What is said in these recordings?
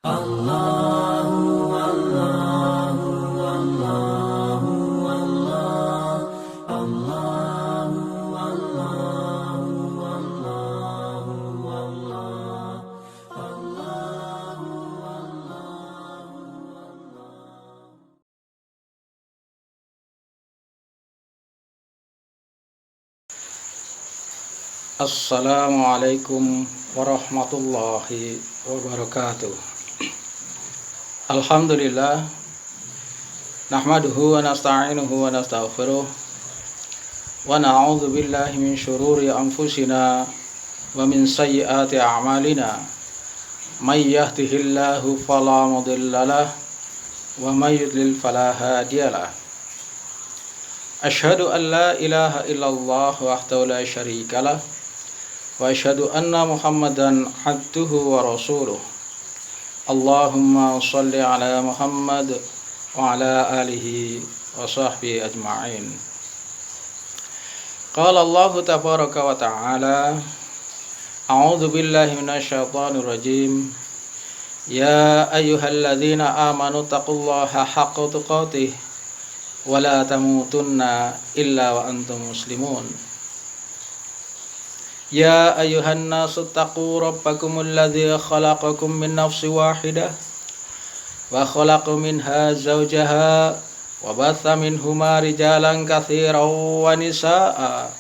Allahu Allahu Allahu Allah Allahu Allahu Allahu Allah Allahu Assalamualaikum warahmatullahi wabarakatuh. Alhamdulillah, nahmaduhu wa nasta'inuhu wa nastaghfiruh wa na'udzu billahi min syururi anfusina wa min sayyiati a'malina. May yahdihillahu fala mudilla lahu wa may yudlil fala hadiyalah. Asyhadu an la ilaha illallah wahdahu la syarika lah wa asyhadu anna Muhammadan abduhu wa rasuluh. Allahumma shalli ala Muhammad wa ala alihi wa sahbihi ajma'in. Qala Allah tabaraka wa ta'ala, a'udzu billahi minasyaitonir rajim. Ya ayyuhalladzina amanu taqullaha haqqa tuqatih wa la tamutunna illa wa antum muslimun. Ya ayuhan nasu taqu rabbakumul ladzi khalaqakum min nafsin wahidah wa khalaqa minha zawjaha wa batha minhuma rijalan katsiran wa nisaa'a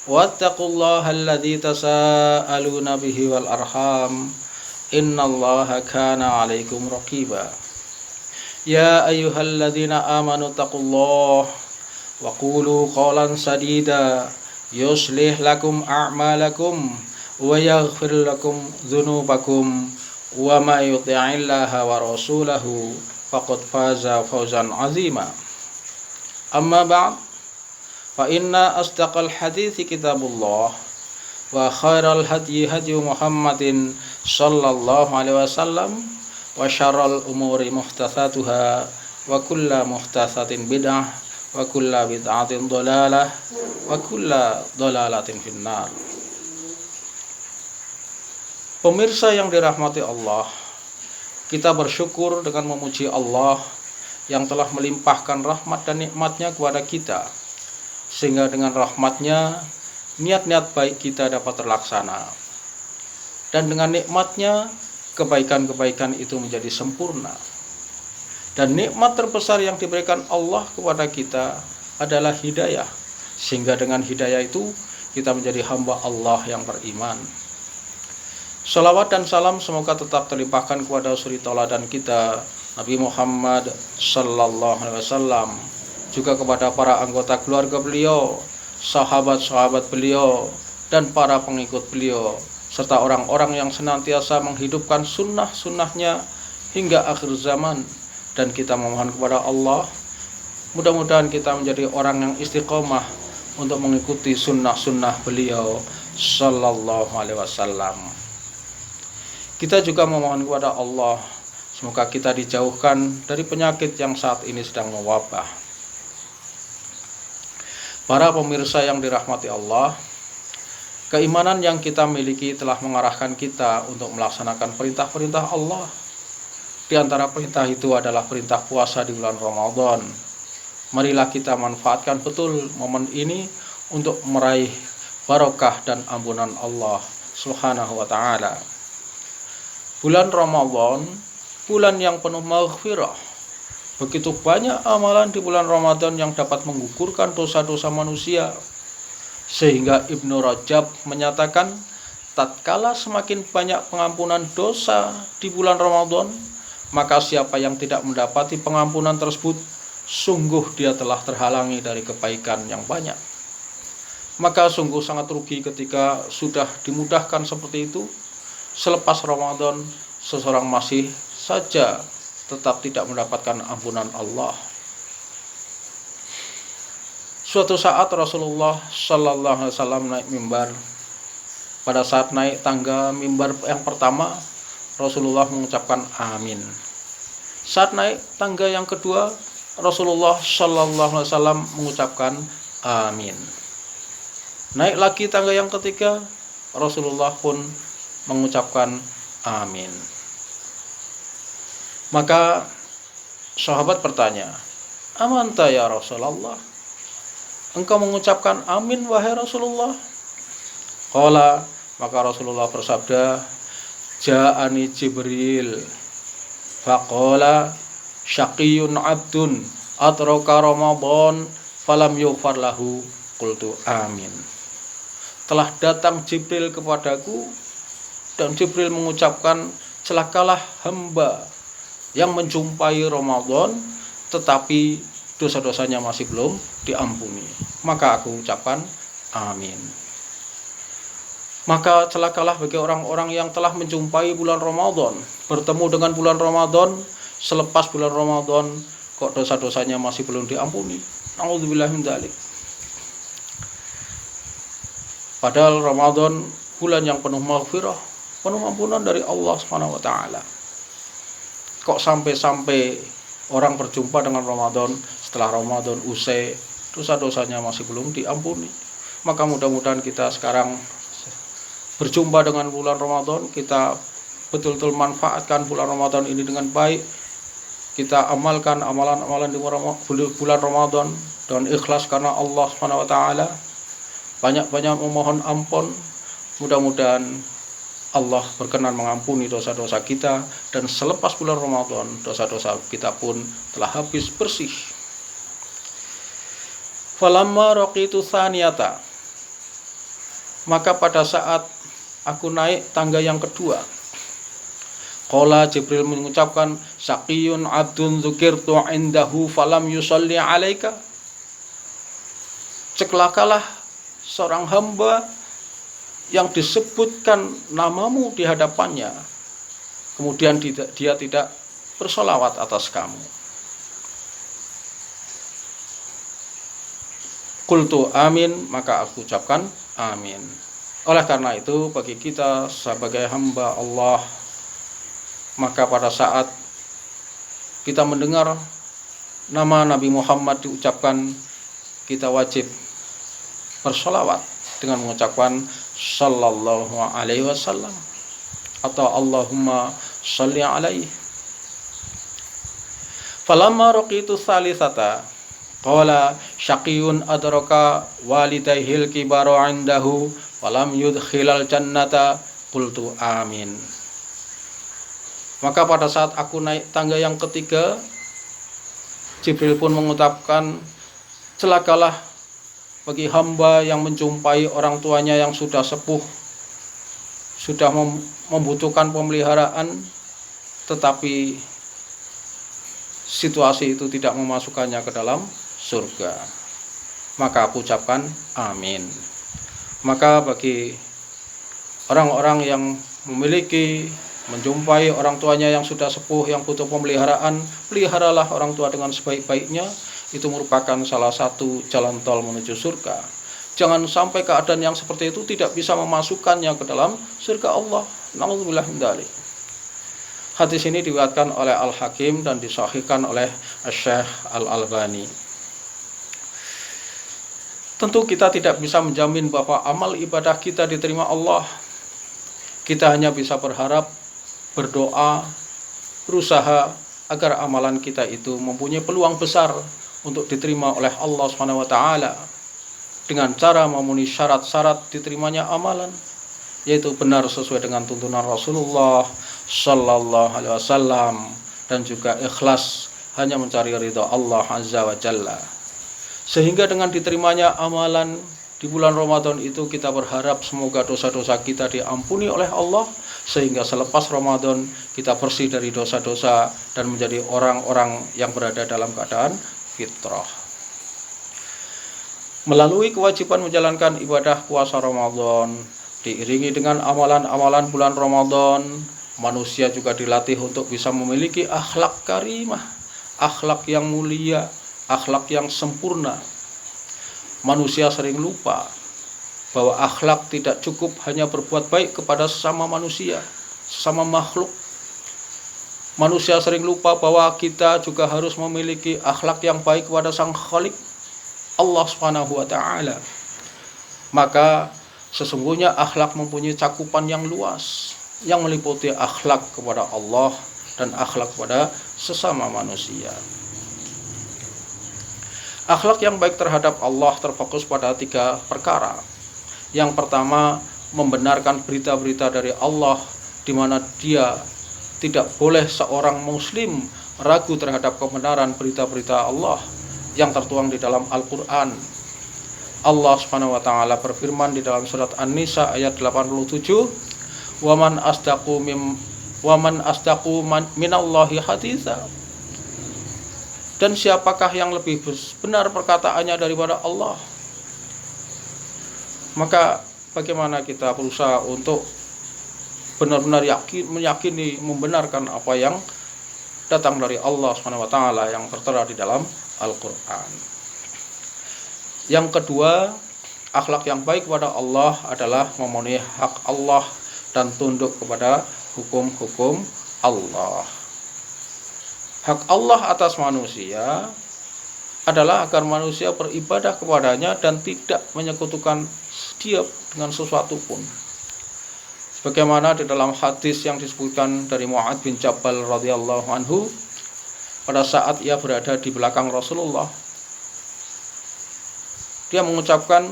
wattaqullaha alladzi tasaaluna bihi wal arham innallaha kana 'alaikum raqiba. Ya ayyuhalladzina amanu taqullaha wa qulu qawlan sadida yuslih lakum a'malakum wa yaghfir lakum dzunubakum wa may yuti'illaha wa rasulahu faqad faza fawzan 'azima. Amma ba'd, fa inna asdaqal hadithi kitabullah wa khairal hadyi hadyu Muhammadin sallallahu alaihi wasallam wa syarral umuri muhdatsatuha wa kullu muhdatsatin bid'ah wa kullu bid'atin dhalalah wa kullu dhalalatin finnar. Pemirsa yang dirahmati Allah, kita bersyukur dengan memuji Allah yang telah melimpahkan rahmat dan nikmatnya kepada kita, sehingga dengan rahmatnya niat-niat baik kita dapat terlaksana, dan dengan nikmatnya kebaikan-kebaikan itu menjadi sempurna. Dan nikmat terbesar yang diberikan Allah kepada kita adalah hidayah, sehingga dengan hidayah itu kita menjadi hamba Allah yang beriman. Salawat dan salam semoga tetap terlimpahkan kepada suri tauladan kita Nabi Muhammad sallallahu alaihi wasallam, juga kepada para anggota keluarga beliau, sahabat-sahabat beliau, dan para pengikut beliau, serta orang-orang yang senantiasa menghidupkan sunnah-sunnahnya hingga akhir zaman. Dan kita memohon kepada Allah, mudah-mudahan kita menjadi orang yang istiqomah untuk mengikuti sunnah-sunnah beliau sallallahu alaihi wasallam. Kita juga memohon kepada Allah, semoga kita dijauhkan dari penyakit yang saat ini sedang mewabah. Para pemirsa yang dirahmati Allah, keimanan yang kita miliki telah mengarahkan kita untuk melaksanakan perintah-perintah Allah. Di antara perintah itu adalah perintah puasa di bulan Ramadan. Marilah kita manfaatkan betul momen ini untuk meraih barokah dan ampunan Allah Subhanahu wa ta'ala. Bulan Ramadan, bulan yang penuh maghfirah. Begitu banyak amalan di bulan Ramadan yang dapat menggugurkan dosa-dosa manusia, sehingga Ibnu Rajab menyatakan, tatkala semakin banyak pengampunan dosa di bulan Ramadan, maka siapa yang tidak mendapati pengampunan tersebut, sungguh dia telah terhalangi dari kebaikan yang banyak. Maka sungguh sangat rugi ketika sudah dimudahkan seperti itu, selepas Ramadan seseorang masih saja tetap tidak mendapatkan ampunan Allah. Suatu saat Rasulullah sallallahu alaihi wasallam naik mimbar. Pada saat naik tangga mimbar yang pertama, Rasulullah mengucapkan amin. Saat naik tangga yang kedua, Rasulullah sallallahu alaihi wasallam mengucapkan amin. Naik lagi tangga yang ketiga, Rasulullah pun mengucapkan amin. Maka sahabat bertanya, "Amanta ya Rasulullah? Engkau mengucapkan amin wahai Rasulullah?" Qala, maka Rasulullah bersabda, "Ja'ani Jibril faqala syaqiyun abdun atraka Ramadan falam yughfar lahu." Qultu amin. Telah datang Jibril kepadaku dan Jibril mengucapkan, celakalah hamba yang menjumpai Ramadan tetapi dosa-dosanya masih belum diampuni. Maka aku ucapkan amin. Maka celakalah bagi orang-orang yang telah menjumpai bulan Ramadan, bertemu dengan bulan Ramadan, selepas bulan Ramadan kok dosa-dosanya masih belum diampuni. Nauzubillah min dzalik. Padahal Ramadan bulan yang penuh maghfirah, penuh ampunan dari Allah Subhanahu wa taala. Kok sampai-sampai orang berjumpa dengan Ramadan, setelah Ramadan usai dosa-dosanya masih belum diampuni. Maka mudah-mudahan kita sekarang berjumpa dengan bulan Ramadan, kita betul-betul manfaatkan bulan Ramadan ini dengan baik. Kita amalkan amalan-amalan di bulan Ramadan dan ikhlas karena Allah Subhanahu wa taala. Banyak-banyak memohon ampun. Mudah-mudahan Allah berkenan mengampuni dosa-dosa kita, dan selepas bulan Ramadan dosa-dosa kita pun telah habis bersih. Falamma raqitu tsaniyata, maka pada saat aku naik tangga yang kedua, qala Jibril mengucapkan, syaqiyun abdun dzukirtu indahu falam yusalli alaika. Celakalah seorang hamba yang disebutkan namamu di hadapannya, kemudian dia tidak bersolawat atas kamu. Qultu amin, maka aku ucapkan amin. Oleh karena itu, bagi kita sebagai hamba Allah, maka pada saat kita mendengar nama Nabi Muhammad diucapkan, kita wajib bersolawat dengan mengucapkan sallallahu alaihi wasallam atau Allahumma shalli alaihi. Falamma raqitu tsalitsata qala syaqiyun adraka walidayhil kibaru indahu falam yudkhilal jannata. Qultu amin. Maka pada saat aku naik tangga yang ketiga, Jibril pun mengucapkan, celakalah bagi hamba yang menjumpai orang tuanya yang sudah sepuh, sudah membutuhkan pemeliharaan, tetapi situasi itu tidak memasukkannya ke dalam surga. Maka aku ucapkan amin. Maka bagi orang-orang yang memiliki, menjumpai orang tuanya yang sudah sepuh, yang butuh pemeliharaan, peliharalah orang tua dengan sebaik-baiknya. Itu merupakan salah satu jalan tol menuju surga. Jangan sampai keadaan yang seperti itu tidak bisa memasukkannya ke dalam surga Allah. Nauzubillah min dzalik. Hadis ini diriwayatkan oleh Al-Hakim dan disahihkan oleh Syekh Al-Albani. Tentu kita tidak bisa menjamin bahwa amal ibadah kita diterima Allah. Kita hanya bisa berharap, berdoa, berusaha agar amalan kita itu mempunyai peluang besar untuk diterima oleh Allah Subhanahu wa taala dengan cara memenuhi syarat-syarat diterimanya amalan, yaitu benar sesuai dengan tuntunan Rasulullah sallallahu alaihi wasallam dan juga ikhlas hanya mencari ridha Allah azza wa jalla. Sehingga dengan diterimanya amalan di bulan Ramadan itu, kita berharap semoga dosa-dosa kita diampuni oleh Allah, sehingga selepas Ramadan kita bersih dari dosa-dosa dan menjadi orang-orang yang berada dalam keadaan fitrah. Melalui kewajiban menjalankan ibadah puasa Ramadan, diiringi dengan amalan-amalan bulan Ramadan, manusia juga dilatih untuk bisa memiliki akhlak karimah, akhlak yang mulia, akhlak yang sempurna. Manusia sering lupa bahwa akhlak tidak cukup hanya berbuat baik kepada sesama manusia, sesama makhluk. Manusia sering lupa bahwa kita juga harus memiliki akhlak yang baik kepada Sang Khalik, Allah Subhanahu wa taala. Maka sesungguhnya akhlak mempunyai cakupan yang luas, yang meliputi akhlak kepada Allah, dan akhlak pada sesama manusia. Akhlak yang baik terhadap Allah terfokus pada 3 perkara. Yang pertama, membenarkan berita-berita dari Allah, di mana dia tidak boleh seorang muslim ragu terhadap kebenaran berita-berita Allah yang tertuang di dalam Al-Quran. Allah Subhanahu wa taala berfirman di dalam surat An-Nisa ayat 87, "Waman asdaqu minallahi haditsa." Dan siapakah yang lebih benar perkataannya daripada Allah? Maka bagaimana kita berusaha untuk benar-benar meyakini, membenarkan apa yang datang dari Allah Subhanahu wa taala yang tertera di dalam Al-Qur'an. Yang kedua, akhlak yang baik kepada Allah adalah memenuhi hak Allah dan tunduk kepada hukum-hukum Allah. Hak Allah atas manusia adalah agar manusia beribadah kepadanya dan tidak menyekutukan dia dengan sesuatu pun. Sebagaimana di dalam hadis yang disebutkan dari Mu'adz bin Jabal radhiyallahu anhu, pada saat ia berada di belakang Rasulullah, dia mengucapkan,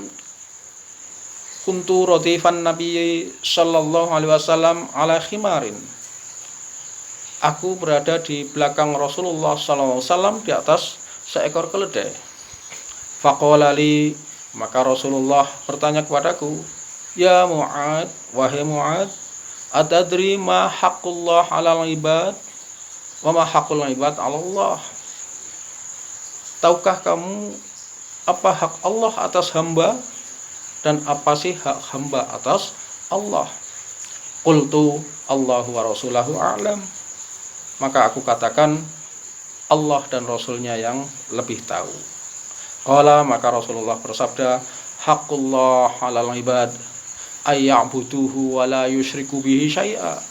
"Kuntu radifan Nabi sallallahu alaihi wasallam ala khimarin." Aku berada di belakang Rasulullah sallallahu alaihi wasallam di atas seekor keledai. Faqala li, maka Rasulullah bertanya kepadaku, "Ya Mu'adz, wahai Mu'adz, atadri ma haqqullah 'alal ibad wa ma haqqul ibad 'ala Allah?" Tahukah kamu apa hak Allah atas hamba dan apa sih hak hamba atas Allah? Qultu Allahu wa rasuluhu a'lam. Maka aku katakan, Allah dan Rasulnya yang lebih tahu. Qala, maka Rasulullah bersabda, haqqullah 'alal ibad ayya'buduhu wa la yusyriku bihi syai'a.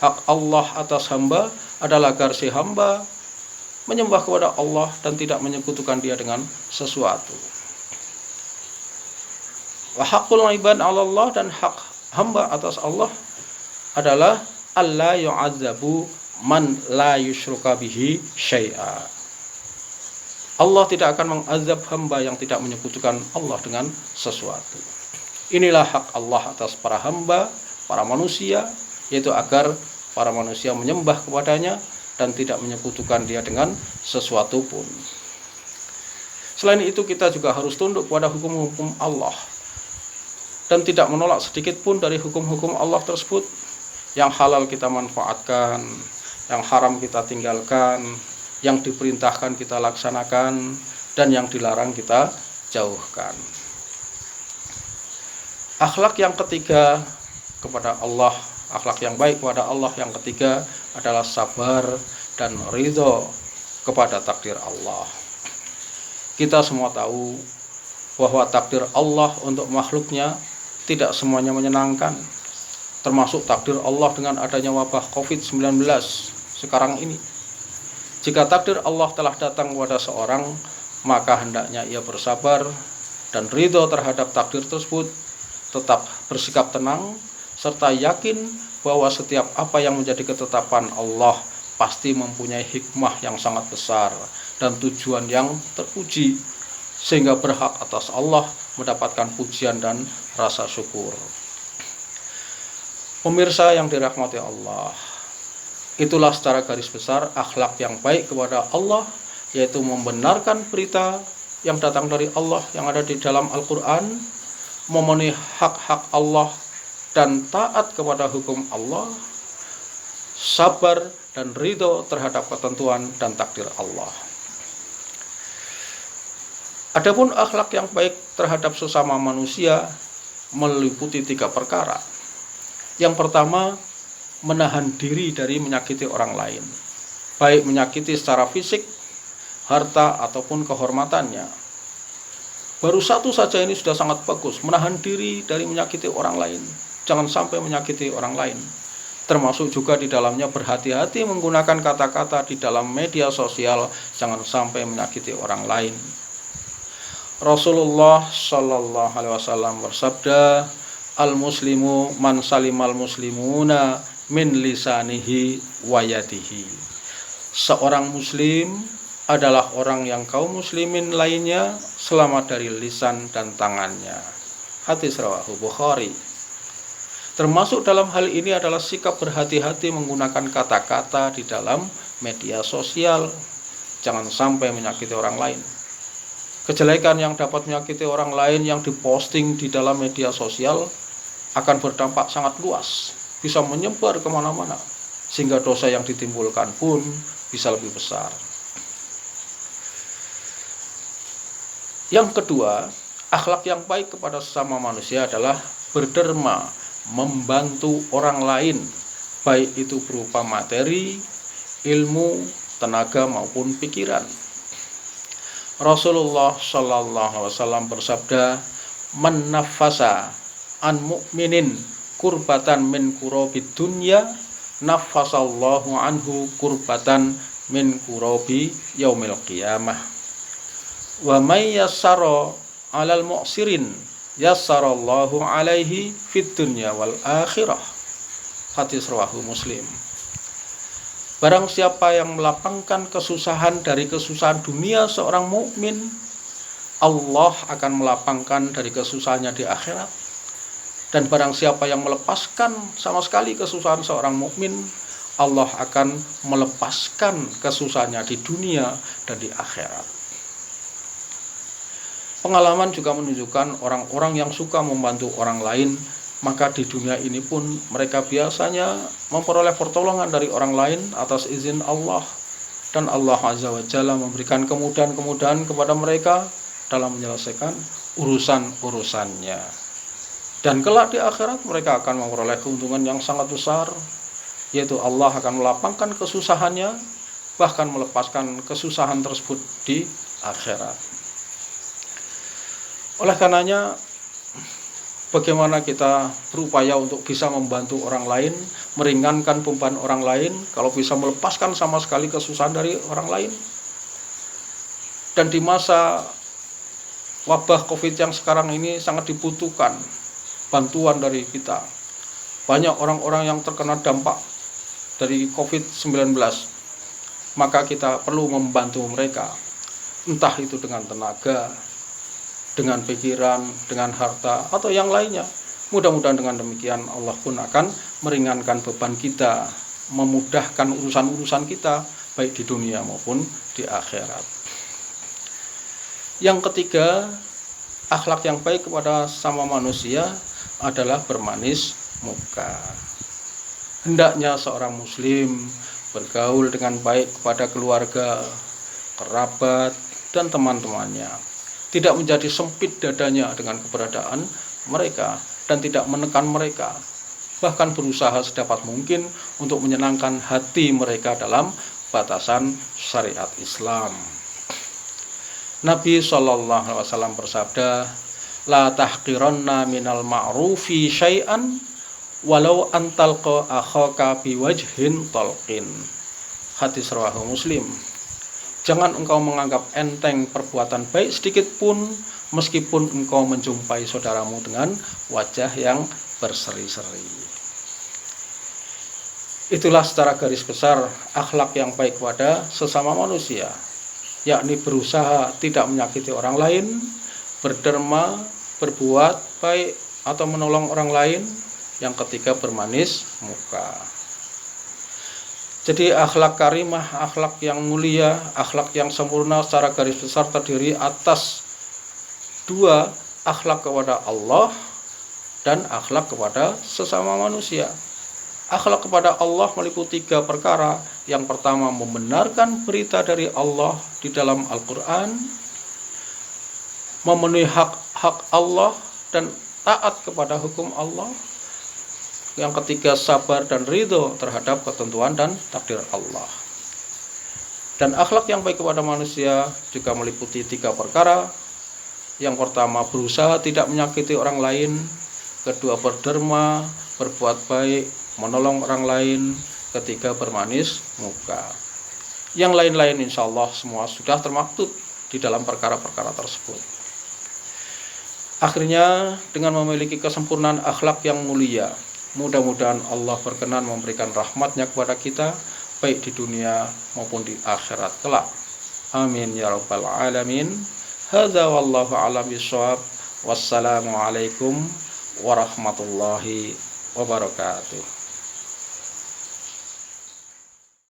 Hak Allah atas hamba adalah agar si hamba menyembah kepada Allah dan tidak menyekutukan dia dengan sesuatu. Wa haqqul ibad 'ala Allah, dan hak hamba atas Allah adalah alla yu'adzabu man la yusyruka bihi syai'a. Allah tidak akan mengazab hamba yang tidak menyekutukan Allah dengan sesuatu. Inilah hak Allah atas para hamba, para manusia, yaitu agar para manusia menyembah kepadanya dan tidak menyekutukan dia dengan sesuatu pun. Selain itu, kita juga harus tunduk pada hukum-hukum Allah dan tidak menolak sedikit pun dari hukum-hukum Allah tersebut. Yang halal kita manfaatkan, yang haram kita tinggalkan, yang diperintahkan kita laksanakan, dan yang dilarang kita jauhkan. Akhlak yang ketiga kepada Allah, akhlak yang baik kepada Allah yang ketiga adalah sabar dan ridho kepada takdir Allah. Kita semua tahu bahwa takdir Allah untuk makhluknya tidak semuanya menyenangkan, termasuk takdir Allah dengan adanya wabah COVID-19 sekarang ini. Jika takdir Allah telah datang kepada seorang, maka hendaknya ia bersabar dan ridho terhadap takdir tersebut, tetap bersikap tenang, serta yakin bahwa setiap apa yang menjadi ketetapan Allah pasti mempunyai hikmah yang sangat besar dan tujuan yang terpuji, sehingga berhak atas Allah mendapatkan pujian dan rasa syukur. Pemirsa yang dirahmati Allah, itulah secara garis besar akhlak yang baik kepada Allah, yaitu membenarkan berita yang datang dari Allah yang ada di dalam Al-Quran, memenuhi hak-hak Allah dan taat kepada hukum Allah, sabar dan ridho terhadap ketentuan dan takdir Allah. Adapun akhlak yang baik terhadap sesama manusia meliputi 3 perkara. Yang pertama, menahan diri dari menyakiti orang lain, baik menyakiti secara fisik, harta, ataupun kehormatannya. Baru satu saja ini sudah sangat bagus, menahan diri dari menyakiti orang lain. Jangan sampai menyakiti orang lain. Termasuk juga di dalamnya berhati-hati menggunakan kata-kata di dalam media sosial, jangan sampai menyakiti orang lain. Rasulullah Shallallahu Alaihi Wasallam bersabda, al-muslimu man salimal muslimuna min lisanihi wa yadihi. Seorang muslim adalah orang yang kaum muslimin lainnya selamat dari lisan dan tangannya. Hadis rawahu Bukhari. Termasuk dalam hal ini adalah sikap berhati-hati menggunakan kata-kata di dalam media sosial. Jangan sampai menyakiti orang lain. Kejelekan yang dapat menyakiti orang lain yang diposting di dalam media sosial akan berdampak sangat luas, bisa menyebar kemana-mana, sehingga dosa yang ditimbulkan pun bisa lebih besar. Yang kedua, akhlak yang baik kepada sesama manusia adalah berderma, membantu orang lain, baik itu berupa materi, ilmu, tenaga maupun pikiran. Rasulullah Shallallahu Alaihi Wasallam bersabda, "Man nafasa an mu'minin kurbatan min kurobi dunya, nafasallahu anhu kurbatan min kurobi yaumil qiyamah. Wa may yassara 'alal mu'sirin yassarallahu 'alaihi fid dunya wal akhirah." Hadis rawahu Muslim. Barang siapa yang melapangkan kesusahan dari kesusahan dunia seorang mukmin, Allah akan melapangkan dari kesusahannya di akhirat. Dan barang siapa yang melepaskan sama sekali kesusahan seorang mukmin, Allah akan melepaskan kesusahannya di dunia dan di akhirat. Pengalaman juga menunjukkan orang-orang yang suka membantu orang lain, maka di dunia ini pun mereka biasanya memperoleh pertolongan dari orang lain atas izin Allah. Dan Allah Azza wa Jalla memberikan kemudahan-kemudahan kepada mereka dalam menyelesaikan urusan-urusannya. Dan kelak di akhirat mereka akan memperoleh keuntungan yang sangat besar, yaitu Allah akan melapangkan kesusahannya, bahkan melepaskan kesusahan tersebut di akhirat. Oleh karenanya, bagaimana kita berupaya untuk bisa membantu orang lain, meringankan beban orang lain, kalau bisa melepaskan sama sekali kesusahan dari orang lain. Dan di masa wabah COVID yang sekarang ini sangat dibutuhkan bantuan dari kita. Banyak orang-orang yang terkena dampak dari COVID-19, maka kita perlu membantu mereka, entah itu dengan tenaga, dengan pikiran, dengan harta, atau yang lainnya. Mudah-mudahan dengan demikian Allah pun akan meringankan beban kita, memudahkan urusan-urusan kita, baik di dunia maupun di akhirat. Yang ketiga, akhlak yang baik kepada sama manusia adalah bermanis muka. Hendaknya seorang muslim bergaul dengan baik kepada keluarga, kerabat, dan teman-temannya. Tidak menjadi sempit dadanya dengan keberadaan mereka dan tidak menekan mereka, bahkan berusaha sedapat mungkin untuk menyenangkan hati mereka dalam batasan syariat Islam. Nabi SAW bersabda, "La tahqiranna minal ma'rufi syai'an walau antalqa akhaka biwajhin talqin." Hadis rawahu Muslim. Jangan engkau menganggap enteng perbuatan baik sedikit pun, meskipun engkau menjumpai saudaramu dengan wajah yang berseri-seri. Itulah secara garis besar akhlak yang baik kepada sesama manusia, yakni berusaha tidak menyakiti orang lain, berderma, berbuat baik atau menolong orang lain. Yang ketiga, bermanis muka. Jadi akhlak karimah, akhlak yang mulia, akhlak yang sempurna secara garis besar terdiri atas dua, akhlak kepada Allah dan akhlak kepada sesama manusia. Akhlak kepada Allah meliputi tiga perkara. Yang pertama, membenarkan berita dari Allah di dalam Al-Quran, memenuhi hak-hak Allah dan taat kepada hukum Allah. Yang ketiga, sabar dan ridho terhadap ketentuan dan takdir Allah. Dan akhlak yang baik kepada manusia juga meliputi tiga perkara. Yang pertama, berusaha tidak menyakiti orang lain. Kedua, berderma, berbuat baik, menolong orang lain. Ketiga, bermanis muka. Yang lain-lain insya Allah semua sudah termaktub di dalam perkara-perkara tersebut. Akhirnya, dengan memiliki kesempurnaan akhlak yang mulia, Mudah-mudahan Allah berkenan memberikan rahmatnya kepada kita, baik di dunia maupun di akhirat kelak. Amin ya rabbal alamin. Hadza wallahu a'lam bishawab. Wassalamualaikum warahmatullahi wabarakatuh.